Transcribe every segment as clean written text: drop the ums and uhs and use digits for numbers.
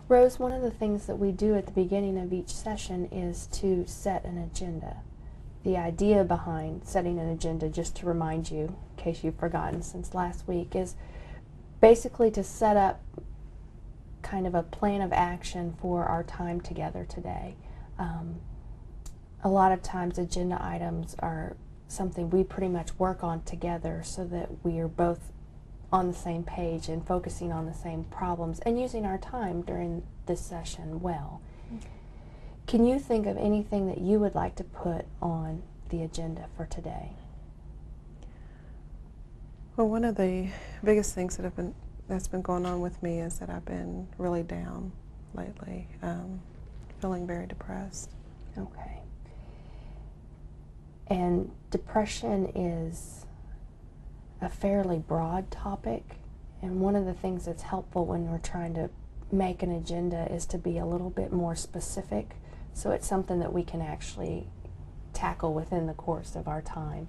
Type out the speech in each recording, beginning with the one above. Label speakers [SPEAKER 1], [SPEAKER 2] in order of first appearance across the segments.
[SPEAKER 1] Rose, one of the things that we do at the beginning of each session is to set an agenda. The idea behind setting an agenda, just to remind you, in case you've forgotten since last week, is basically to set up kind of a plan of action for our time together today. A lot of times agenda items are something we pretty much work on together so that we are both on the same page and focusing on the same problems and using our time during this session well. Can you think of anything that you would like to put on the agenda for today?
[SPEAKER 2] Well, one of the biggest things that's been going on with me is that I've been really down lately, feeling very depressed.
[SPEAKER 1] Okay. And depression is a fairly broad topic, and one of the things that's helpful when we're trying to make an agenda is to be a little bit more specific, so it's something that we can actually tackle within the course of our time.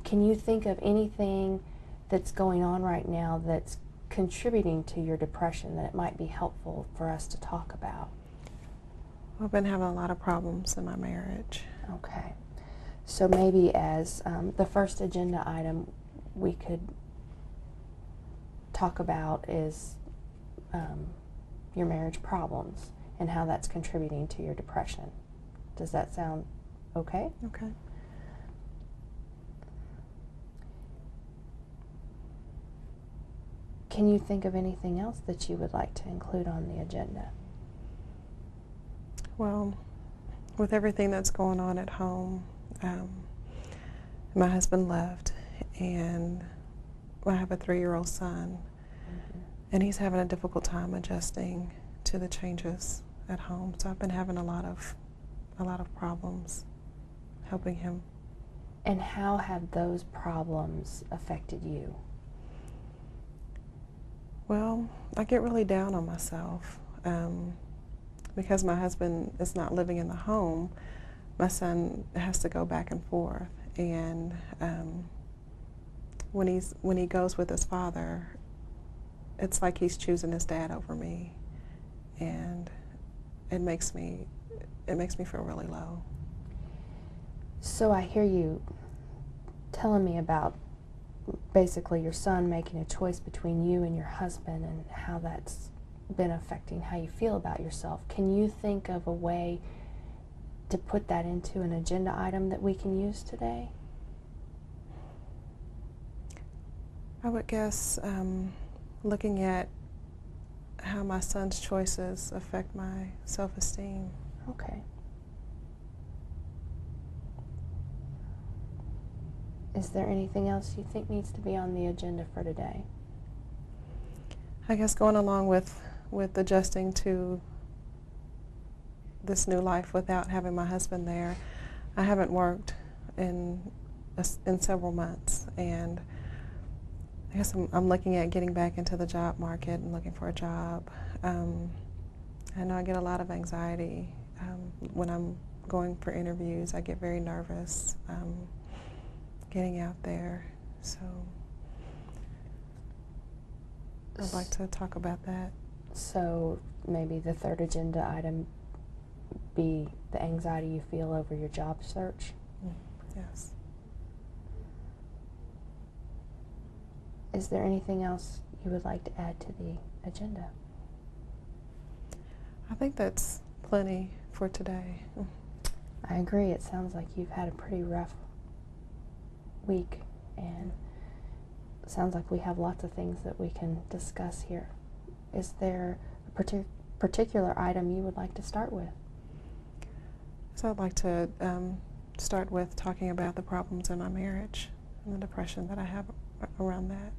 [SPEAKER 1] Can you think of anything that's going on right now that's contributing to your depression that it might be helpful for us to talk about?
[SPEAKER 2] I've been having a lot of problems in my marriage.
[SPEAKER 1] Okay. So maybe as the first agenda item we could talk about is your marriage problems and how that's contributing to your depression. Does that sound okay?
[SPEAKER 2] Okay.
[SPEAKER 1] Can you think of anything else that you would like to include on the agenda?
[SPEAKER 2] Well, with everything that's going on at home, my husband left, and I have a 3-year-old son, and he's having a difficult time adjusting to the changes at home. So I've been having a lot of problems helping him.
[SPEAKER 1] And how have those problems affected you?
[SPEAKER 2] Well, I get really down on myself. Because my husband is not living in the home, my son has to go back and forth. And when he goes with his father, it's like he's choosing his dad over me, and it makes me feel really low.
[SPEAKER 1] So I hear you telling me about basically your son making a choice between you and your husband and how that's been affecting how you feel about yourself. Can you think of a way to put that into an agenda item that we can use today?
[SPEAKER 2] I would guess looking at how my son's choices affect my self-esteem.
[SPEAKER 1] Okay. Is there anything else you think needs to be on the agenda for today?
[SPEAKER 2] I guess going along with adjusting to this new life without having my husband there, I haven't worked in several months, and I guess I'm looking at getting back into the job market and looking for a job. I know I get a lot of anxiety when I'm going for interviews. I get very nervous getting out there, so I'd like to talk about that.
[SPEAKER 1] So maybe the third agenda item be the anxiety you feel over your job search?
[SPEAKER 2] Yes.
[SPEAKER 1] Is there anything else you would like to add to the agenda?
[SPEAKER 2] I think that's plenty for today.
[SPEAKER 1] I agree. It sounds like you've had a pretty rough week, and it sounds like we have lots of things that we can discuss here. Is there a particular item you would like to start with?
[SPEAKER 2] So I'd like to start with talking about the problems in my marriage and the depression that I have around that.